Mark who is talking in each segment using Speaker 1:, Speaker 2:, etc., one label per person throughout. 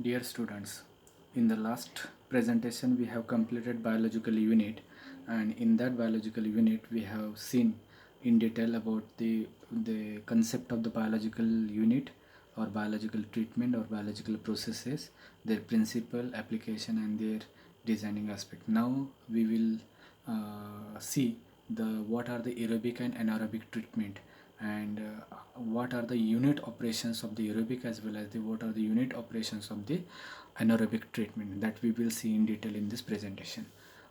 Speaker 1: Dear students, in the last presentation we have completed biological unit, and in that biological unit we have seen in detail about the concept of the biological unit or biological treatment or biological processes, their principle, application and their designing aspect. Now we will see the what are the aerobic and anaerobic treatment, and what are the unit operations of the aerobic as well as what are the unit operations of the anaerobic treatment, that we will see in detail in this presentation.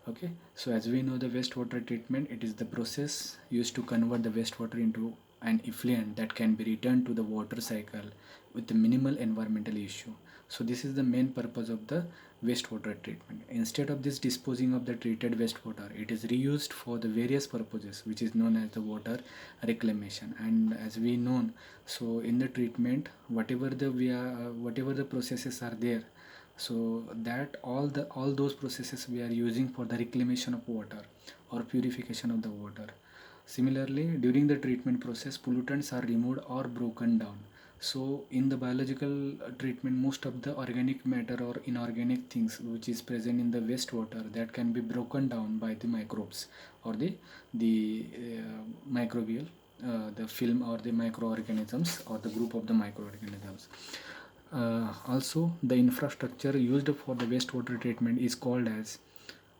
Speaker 1: Okay, so as we know, the wastewater treatment, it is the process used to convert the wastewater into an effluent that can be returned to the water cycle with the minimal environmental issue. So this is the main purpose of the wastewater treatment. Instead of this disposing of the treated wastewater, it is reused for the various purposes, which is known as the water reclamation. And as we know, so in the treatment, whatever the processes are there, so that all those processes we are using for the reclamation of water or purification of the water. Similarly, during the treatment process, pollutants are removed or broken down. So in the biological treatment, most of the organic matter or inorganic things which is present in the wastewater, that can be broken down by the microbes or the microbial, the film or the microorganisms or the group of the microorganisms. Also, the infrastructure used for the wastewater treatment is called as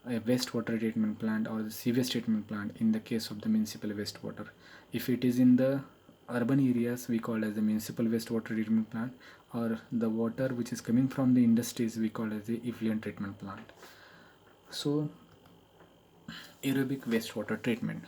Speaker 1: a wastewater treatment plant or the sewage treatment plant in the case of the municipal wastewater. If it is in the urban areas, we call as the municipal wastewater treatment plant, or the water which is coming from the industries, we call as the effluent treatment plant. So aerobic wastewater treatment.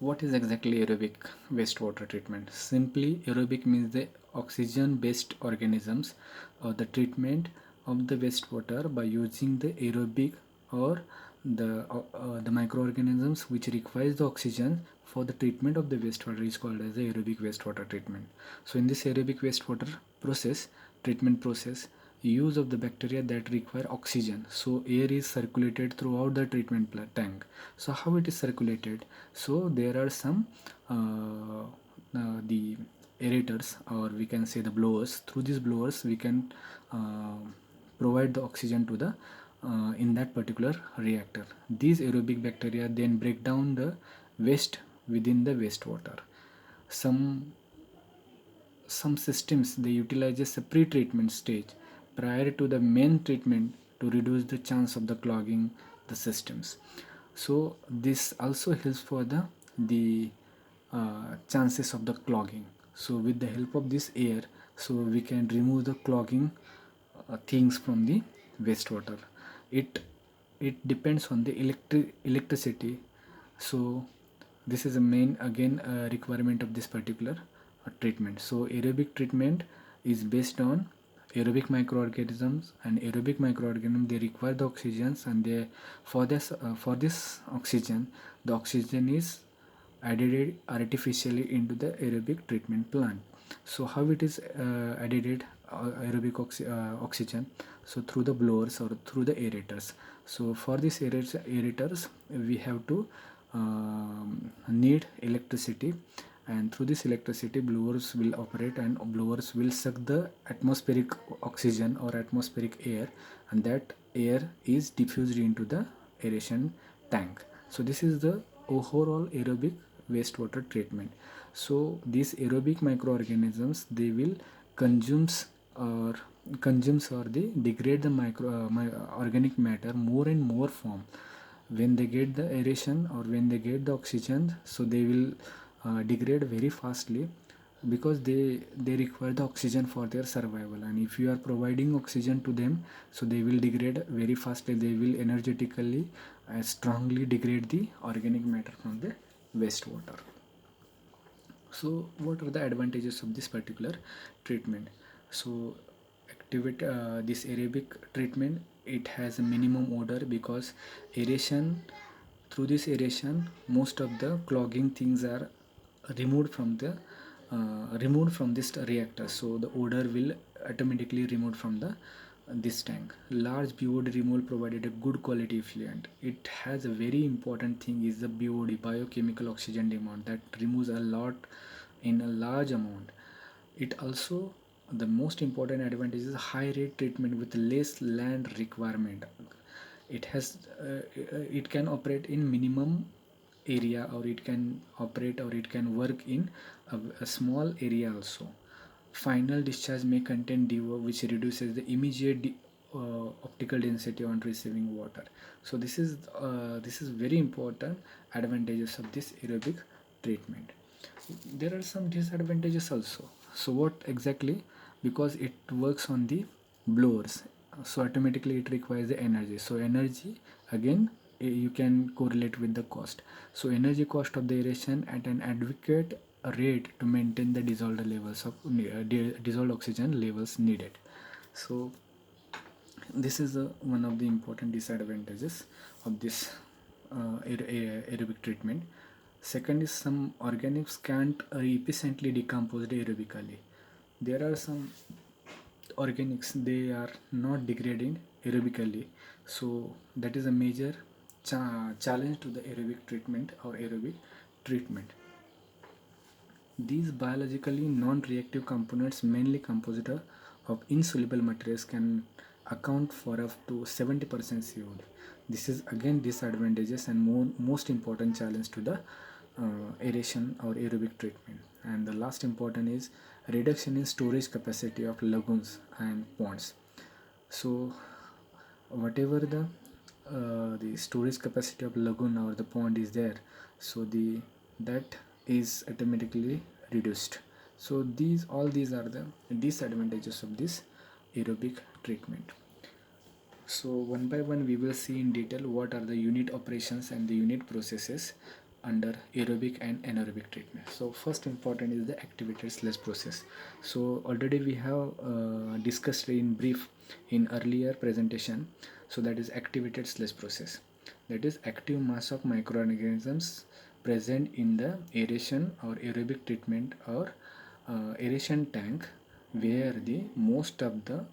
Speaker 1: What is exactly aerobic wastewater treatment? Simply, aerobic means the oxygen based organisms, or the treatment of the wastewater by using the aerobic or the microorganisms which requires the oxygen for the treatment of the wastewater is called as the aerobic wastewater treatment. So in this aerobic wastewater process, treatment process, use of the bacteria that require oxygen, so air is circulated throughout the treatment tank. So how it is circulated? So there are some the aerators, or we can say the blowers. Through these blowers we can uh, provide the oxygen to the in that particular reactor. These aerobic bacteria then break down the waste within the wastewater. Some some systems, they utilizes a pre-treatment stage prior to the main treatment to reduce the chance of the clogging the systems. So this also helps for the chances of the clogging. So with the help of this air, so we can remove the clogging things from the wastewater. It it depends on the electricity. So this is a main again requirement of this particular treatment. So aerobic treatment is based on aerobic microorganisms, and aerobic microorganisms, they require the oxygens, and they for this oxygen, the oxygen is added artificially into the aerobic treatment plant. So how it is added aerobic oxygen? So through the blowers or through the aerators. So for these aerators we have to need electricity, and through this electricity blowers will operate, and blowers will suck the atmospheric oxygen or atmospheric air, and that air is diffused into the aeration tank. So this is the overall aerobic wastewater treatment. So these aerobic microorganisms, they will consumes or or they degrade the organic matter more and more form. When they get the aeration or when they get the oxygen, so they will degrade very fastly, because they require the oxygen for their survival. And if you are providing oxygen to them, so they will degrade very fastly, they will energetically strongly degrade the organic matter from the wastewater. So what are the advantages of this particular treatment? So activate this aerobic treatment, it has a minimum odor, because aeration, through this aeration most of the clogging things are removed from this reactor, so the odor will automatically removed from the this tank. Large BOD removal provided a good quality effluent. It has a very important thing is the BOD, biochemical oxygen demand, that removes a lot in a large amount. It also the most important advantage is high rate treatment with less land requirement. It has it can operate in minimum area, or it can operate, or it can work in a small area also. Final discharge may contain DO, which reduces the immediate optical density on receiving water. So this is very important advantages of this aerobic treatment. There are some disadvantages also. So what exactly? Because it works on the blowers, so automatically it requires the energy. So energy, again, you can correlate with the cost. So energy cost of the aeration at an adequate rate to maintain the dissolved levels of dissolved oxygen levels needed. So this is one of the important disadvantages of this aerobic treatment. Second is some organics can't efficiently decompose aerobically. There are some organics, they are not degrading aerobically, so that is a major challenge to the aerobic treatment or aerobic treatment. These biologically non-reactive components, mainly composite of insoluble materials, can account for up to 70% COD. This is again disadvantages and most important challenge to the aeration or aerobic treatment. And the last important is reduction in storage capacity of lagoons and ponds. So whatever the storage capacity of lagoon or the pond is there, so the that is automatically reduced. So these are the disadvantages of this aerobic treatment. So one by one we will see in detail what are the unit operations and the unit processes under aerobic and anaerobic treatment. So first important is the activated sludge process. So already we have discussed in brief in earlier presentation. So that is activated sludge process. That is active mass of microorganisms present in the aeration or aerobic treatment or aeration tank, where the most of the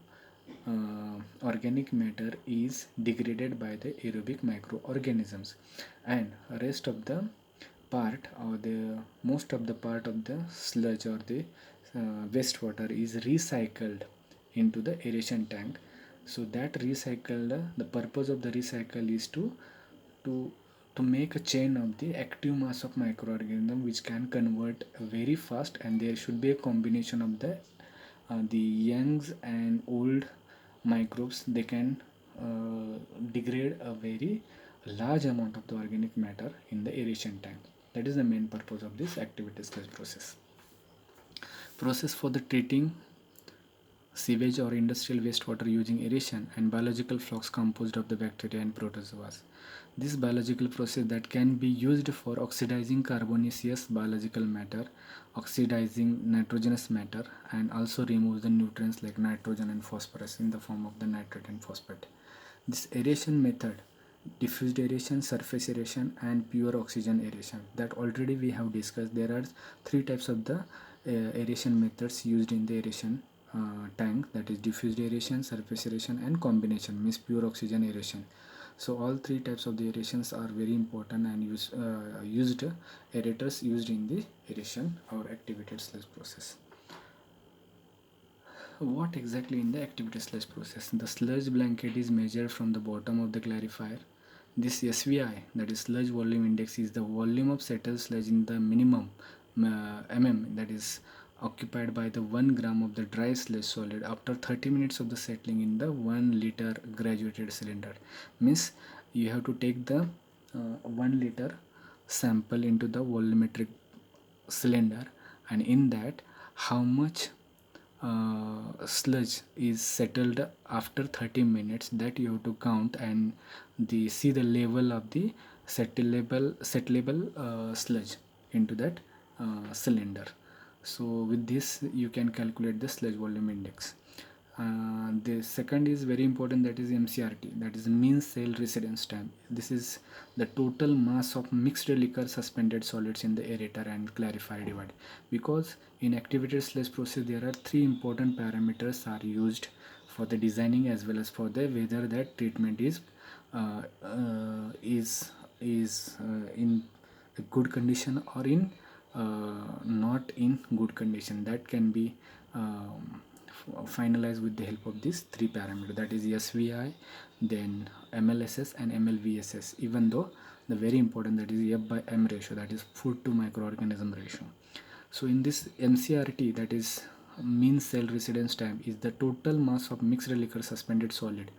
Speaker 1: organic matter is degraded by the aerobic microorganisms, and rest of the part, or the most of the part of the sludge or the wastewater is recycled into the aeration tank. So that recycled, the purpose of the recycle is to to make a chain of the active mass of microorganism which can convert very fast, and there should be a combination of the youngs and old microbes. They can degrade a very large amount of the organic matter in the aeration tank. That is the main purpose of this activity sludge process for the treating sewage or industrial wastewater using aeration and biological flux composed of the bacteria and protozoas. This biological process that can be used for oxidizing carbonaceous biological matter, oxidizing nitrogenous matter, and also removes the nutrients like nitrogen and phosphorus in the form of the nitrate and phosphate. This aeration method, diffused aeration, surface aeration, and pure oxygen aeration, that already we have discussed. There are three types of the aeration methods used in the aeration tank, that is diffused aeration, surface aeration, and combination means pure oxygen aeration. So all three types of the aerations are very important and used aerators used in the aeration or activated sludge process. What exactly in the activated sludge process? The sludge blanket is measured from the bottom of the clarifier. This SVI, that is sludge volume index, is the volume of settled sludge in the minimum that is occupied by the 1 gram of the dry sludge solid after 30 minutes of the settling in the 1 liter graduated cylinder. Means you have to take the 1 liter sample into the volumetric cylinder, and in that how much sludge is settled after 30 minutes, that you have to count and see the level of the settleable sludge into that cylinder. So with this you can calculate the sludge volume index. The second is very important, that is MCRT, that is mean cell residence time. This is the total mass of mixed liquor suspended solids in the aerator and clarifier divide. Because in activated sludge process there are three important parameters are used for the designing as well as for the whether that treatment is uh, uh, is in a good condition or in not in good condition. That can be finalized with the help of these three parameters, that is SVI, then MLSS and MLVSS, even though the very important, that is F by M ratio, that is food to microorganism ratio. So in this MCRT, that is mean cell residence time, is the total mass of mixed liquor suspended solid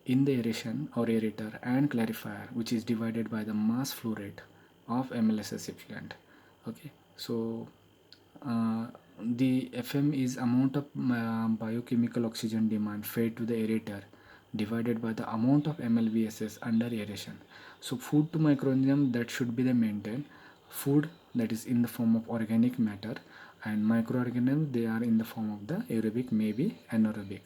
Speaker 1: in the aeration or aerator and clarifier, which is divided by the mass flow rate of MLSS effluent. Okay, so uh, the FM is amount of biochemical oxygen demand fed to the aerator divided by the amount of MLVSS under aeration. So food to microorganism, that should be the maintained food, that is in the form of organic matter, and microorganisms, they are in the form of the aerobic, maybe anaerobic,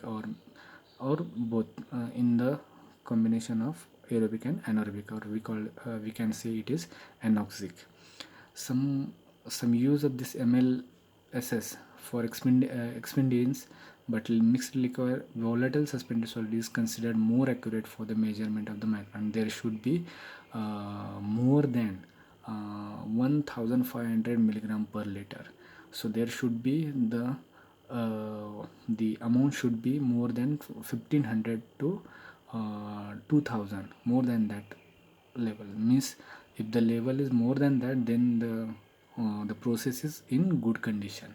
Speaker 1: or both, in the combination of aerobic and anaerobic, or we can say it is anoxic. Some use of this MLSS for expedients, but mixed liquor volatile suspended solid is considered more accurate for the measurement of the matter, and there should be more than 1500 milligram per liter. So there should be the amount should be more than 1500 to 2000, more than that level. Means if the level is more than that, then the process is in good condition.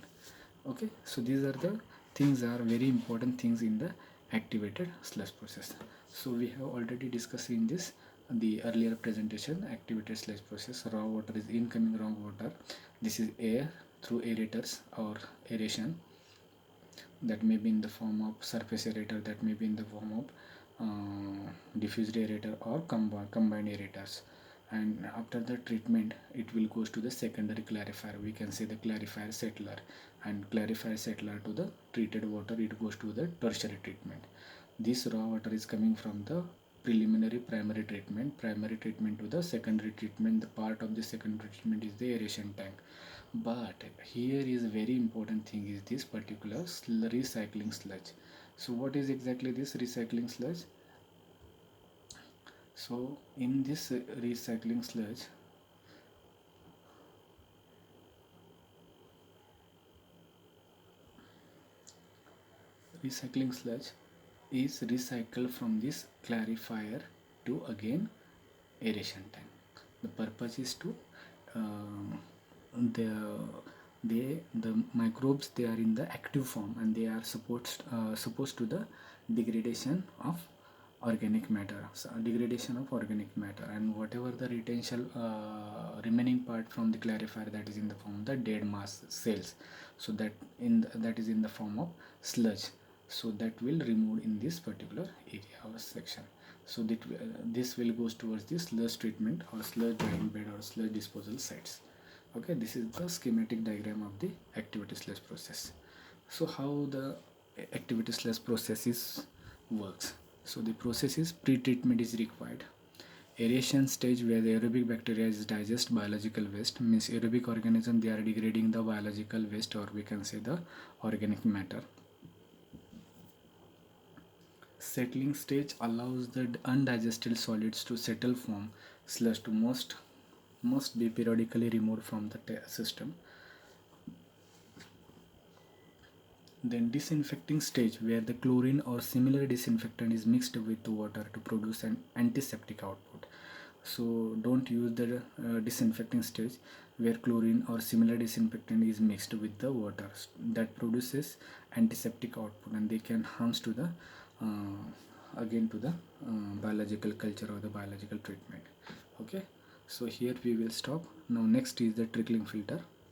Speaker 1: Okay, so these are the things, are very important things in the activated sludge process. So we have already discussed in this the earlier presentation, activated sludge process. Raw water is incoming raw water. This is air through aerators or aeration, that may be in the form of surface aerator, that may be in the form of diffused aerator or combined aerators. And after the treatment, it will goes to the secondary clarifier, we can say the clarifier settler, and clarifier settler to the treated water, it goes to the tertiary treatment. This raw water is coming from the preliminary primary treatment to the secondary treatment. The part of the secondary treatment is the aeration tank. But here is very important thing is this particular recycling sludge. So what is exactly this recycling sludge? So in this recycling sludge is recycled from this clarifier to again aeration tank. The purpose is to um, the the microbes, they are in the active form, and they are supposed to the degradation of organic matter, so degradation of organic matter, and whatever the retention remaining part from the clarifier, that is in the form of the dead mass cells, so that is in the form of sludge, so that will remove in this particular area or section. So that this will goes towards the sludge treatment or sludge drying bed or sludge disposal sites. Okay, this is the schematic diagram of the activity sludge process. So how the activity sludge process is works? So the process is pre-treatment is required. Aeration stage, where the aerobic bacteria is digest biological waste, means aerobic organism, they are degrading the biological waste, or we can say the organic matter. Settling stage allows the undigested solids to settle from sludge to must be periodically removed from the system. Then disinfecting stage, where the chlorine or similar disinfectant is mixed with water to produce an antiseptic output. So don't use the disinfecting stage where chlorine or similar disinfectant is mixed with the water, that produces antiseptic output, and they can harms to the again to the biological culture or the biological treatment. Okay, so here we will stop. Now next is the trickling filter.